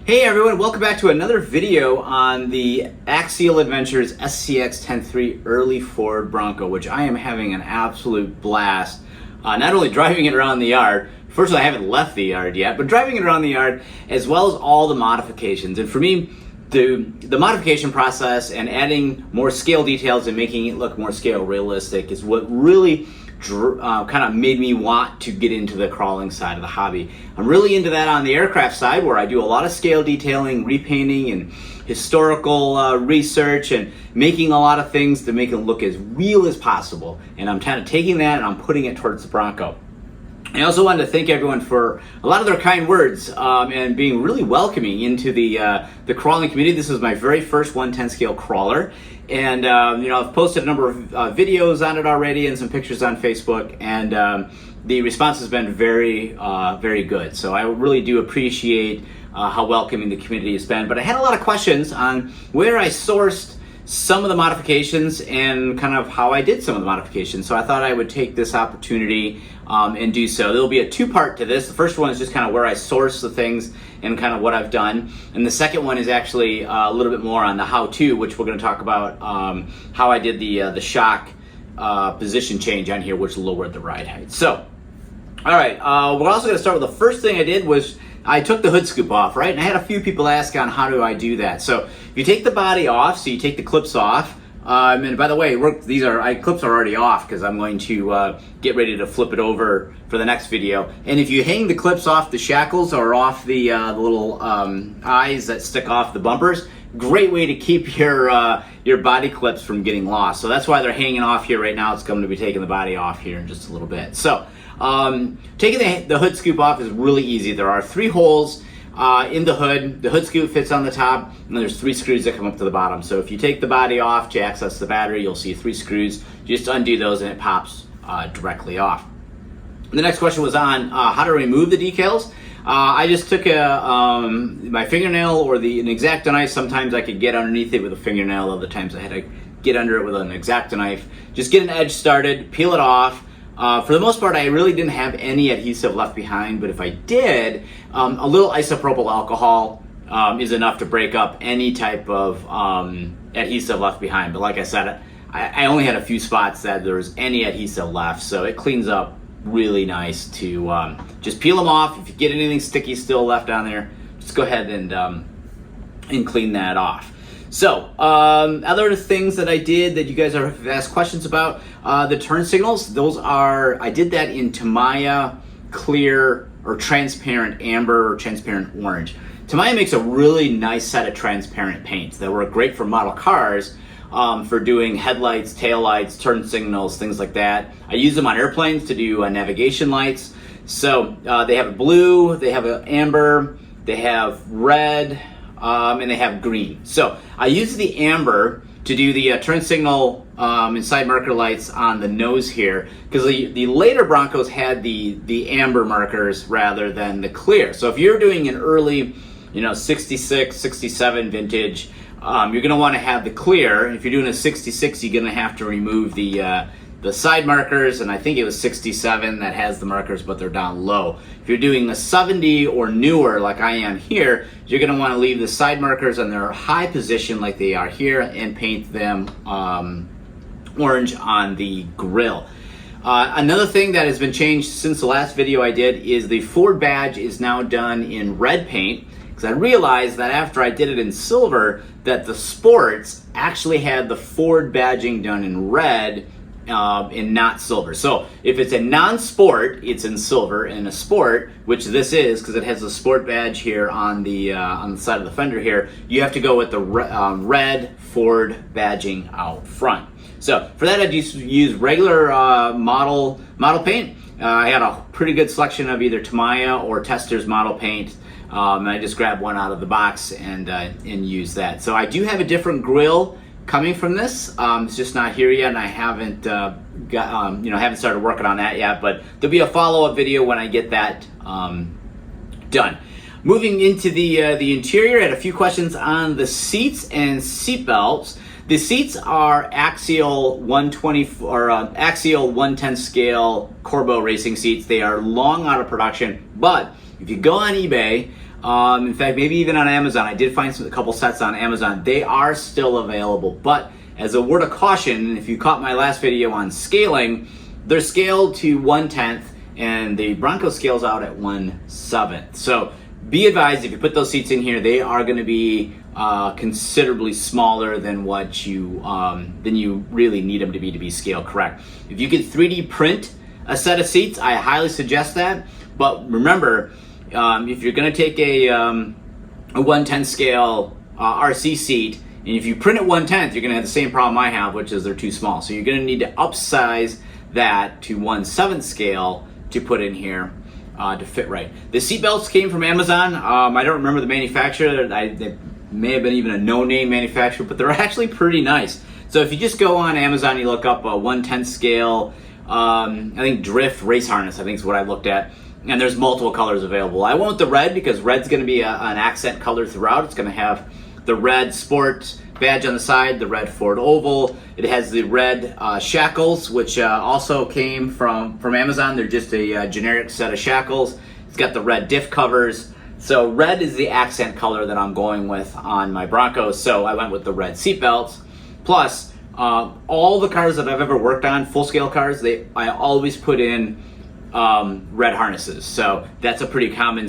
Hey everyone, welcome back to another video on the Axial Adventures SCX10 Early Ford Bronco, which I am having an absolute blast. Not only driving it around the yard, fortunately I haven't left the yard yet, but driving it around the yard as well as all the modifications. And for me, the modification process and adding more scale details and making it look more scale realistic is what really kind of made me want to get into the crawling side of the hobby. I'm really into that on the aircraft side, where I do a lot of scale detailing, repainting, and historical research, and making a lot of things to make it look as real as possible. And I'm kind of taking that and I'm putting it towards the Bronco. I also wanted to thank everyone for a lot of their kind words and being really welcoming into the crawling community. This is my very first 110 scale crawler, and I've posted a number of videos on it already and some pictures on Facebook, and the response has been very good. So I really do appreciate how welcoming the community has been. But I had a lot of questions on where I sourced some of the modifications and kind of how I did some of the modifications. So I thought I would take this opportunity and do so. There'll be a two-part to this. The first one is just kind of where I source the things and kind of what I've done. And the second one is actually a little bit more on the how-to, which we're going to talk about how I did the shock position change on here, which lowered the ride height. So, all right, we're also going to start with the first thing I did was I took the hood scoop off, right? And I had a few people ask on how do I do that. So if you take the body off, so you take the clips off, and by the way, clips are already off because I'm going to get ready to flip it over for the next video. And if you hang the clips off the shackles or off the little eyes that stick off the bumpers, great way to keep your body clips from getting lost. So that's why they're hanging off here right now. It's going to be taking the body off here in just a little bit. So taking the hood scoop off is really easy. There are 3 holes in the hood. The hood scoop fits on the top, and there's 3 screws that come up to the bottom. So if you take the body off to access the battery, you'll see 3 screws. You just undo those and it pops directly off. The next question was on how to remove the decals. I just took my fingernail or an X-Acto knife. Sometimes I could get underneath it with a fingernail. Other times I had to get under it with an X-Acto knife. Just get an edge started, peel it off. For the most part, I really didn't have any adhesive left behind, but if I did, a little isopropyl alcohol is enough to break up any type of adhesive left behind. But like I said, I only had a few spots that there was any adhesive left, so it cleans up really nice to just peel them off. If you get anything sticky still left on there, just go ahead and clean that off. So, other things that I did that you guys have asked questions about, the turn signals, I did that in Tamiya clear or transparent amber or transparent orange. Tamiya makes a really nice set of transparent paints that work great for model cars for doing headlights, taillights, turn signals, things like that. I use them on airplanes to do navigation lights. So, they have a blue, they have an amber, they have red, and they have green. So I use the amber to do the turn signal and side marker lights on the nose here, because the later Broncos had the amber markers rather than the clear. So if you're doing an early 66, 67 vintage, you're going to want to have the clear. And if you're doing a 66, you're going to have to remove the side markers, and I think it was 67 that has the markers, but they're down low. If you're doing a 70 or newer like I am here, you're going to want to leave the side markers on their high position like they are here and paint them orange on the grille. Another thing that has been changed since the last video I did is the Ford badge is now done in red paint, because I realized that after I did it in silver that the Sports actually had the Ford badging done in red and not silver. So if it's a non-sport, it's in silver, and a sport, which this is because it has a sport badge here on the side of the fender here, you have to go with the red Ford badging out front. So for that, I just use regular model paint. I had a pretty good selection of either Tamiya or Tester's model paint. And I just grabbed one out of the box and use that. So I do have a different grille coming from this. It's just not here yet, and I haven't haven't started working on that yet, but there'll be a follow-up video when I get that done. Moving into the interior, I had a few questions on the seats and seat belts. The seats are Axial 120 or Axial 110 scale Corbeau racing seats. They are long out of production, but if you go on eBay, In fact, maybe even on Amazon. I did find a couple sets on Amazon. They are still available, but as a word of caution, if you caught my last video on scaling, they're scaled to 1/10 and the Bronco scales out at 1/7. So be advised, if you put those seats in here, they are going to be considerably smaller than what you really need them to be scale correct. If you could 3D print a set of seats, I highly suggest that. But remember, if you're going to take a 1/10 scale RC seat, and if you print it 1/10, you're going to have the same problem I have, which is they're too small. So you're going to need to upsize that to 1/7 scale to put in here to fit right. The seat belts came from Amazon. I don't remember the manufacturer. They may have been even a no-name manufacturer, but they're actually pretty nice. So if you just go on Amazon, you look up a 1/10 scale, I think drift race harness, I think is what I looked at. And there's multiple colors available. I went with the red because red's going to be an accent color throughout. It's going to have the red sport badge on the side, the red Ford oval. It has the red shackles, which also came from Amazon. They're just a generic set of shackles. It's got the red diff covers. So red is the accent color that I'm going with on my Bronco. So I went with the red seat belts. Plus, all the cars that I've ever worked on, full scale cars, I always put in red harnesses. So that's a pretty common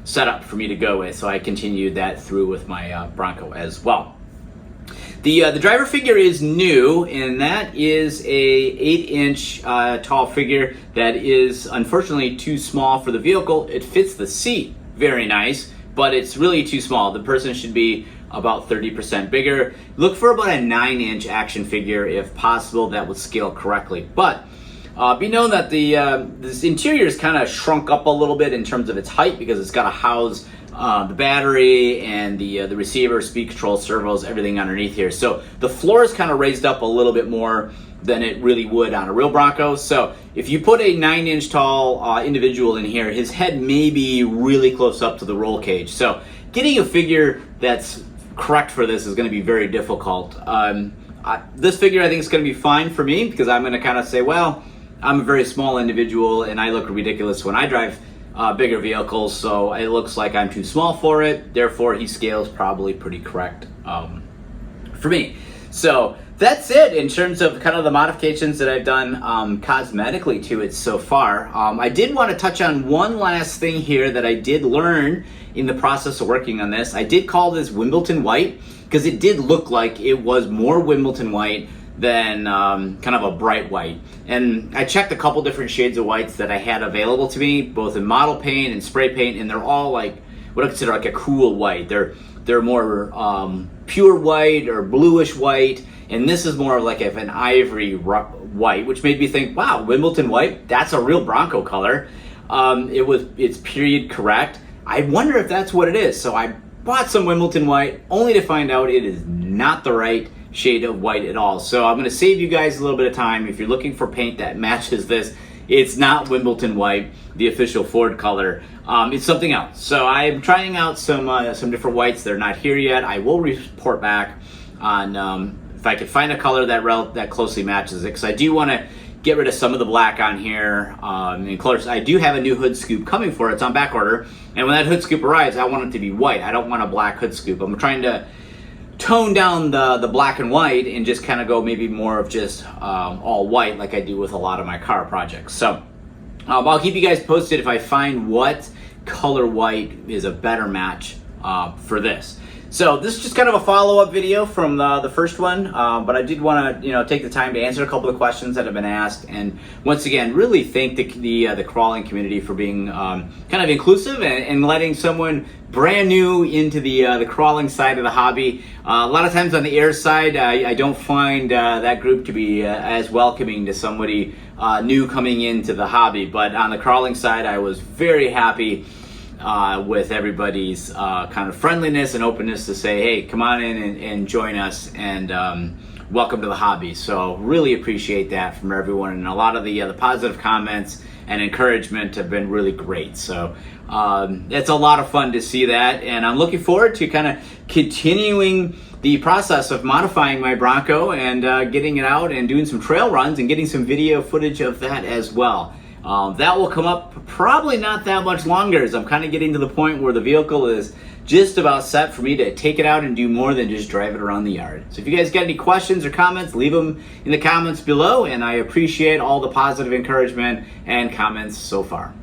setup for me to go with. So I continued that through with my Bronco as well. The driver figure is new, and that is a 8-inch tall figure that is unfortunately too small for the vehicle. It fits the seat very nice, but it's really too small. The person should be about 30% bigger. Look for about a 9-inch action figure if possible. That would scale correctly. But be known that this interior is kind of shrunk up a little bit in terms of its height because it's got to house the battery and the receiver, speed control, servos, everything underneath here. So the floor is kind of raised up a little bit more than it really would on a real Bronco. So if you put a 9-inch tall individual in here, his head may be really close up to the roll cage. So getting a figure that's correct for this is going to be very difficult. This figure I think is going to be fine for me because I'm going to kind of say, well, I'm a very small individual and I look ridiculous when I drive bigger vehicles, so it looks like I'm too small for it. Therefore, he scales probably pretty correct for me. So that's it in terms of kind of the modifications that I've done cosmetically to it so far. I did want to touch on one last thing here that I did learn in the process of working on this. I did call this Wimbledon white because it did look like it was more Wimbledon white than kind of a bright white. And I checked a couple different shades of whites that I had available to me, both in model paint and spray paint, and they're all like what I consider like a cool white. They're more pure white or bluish white, and this is more like an ivory white, which made me think, wow, Wimbledon white, that's a real Bronco color. It's period correct. I wonder if that's what it is. So I bought some Wimbledon white only to find out it is not the right shade of white at all. So I'm going to save you guys a little bit of time. If you're looking for paint that matches this, it's not Wimbledon white, the official Ford color. It's something else. So I'm trying out some different whites. They're not here yet. I will report back on if I can find a color that closely matches it, because I do want to get rid of some of the black on here. And colors, I do have a new hood scoop coming for it. It's on back order. And when that hood scoop arrives, I want it to be white. I don't want a black hood scoop. I'm trying to tone down the black and white and just kind of go maybe more of just all white like I do with a lot of my car projects. So I'll keep you guys posted if I find what color white is a better match for this. So this is just kind of a follow-up video from the first one, but I did want to take the time to answer a couple of questions that have been asked, and once again really thank the crawling community for being kind of inclusive and letting someone brand new into the crawling side of the hobby. A lot of times on the air side, I don't find that group to be as welcoming to somebody new coming into the hobby, but on the crawling side, I was very happy with everybody's kind of friendliness and openness to say, hey, come on in and join us, and welcome to the hobby. So really appreciate that from everyone, and a lot of the positive comments and encouragement have been really great. So it's a lot of fun to see that, and I'm looking forward to kind of continuing the process of modifying my Bronco and getting it out and doing some trail runs and getting some video footage of that as well. That will come up probably not that much longer, as I'm kind of getting to the point where the vehicle is just about set for me to take it out and do more than just drive it around the yard. So if you guys got any questions or comments, leave them in the comments below, and I appreciate all the positive encouragement and comments so far.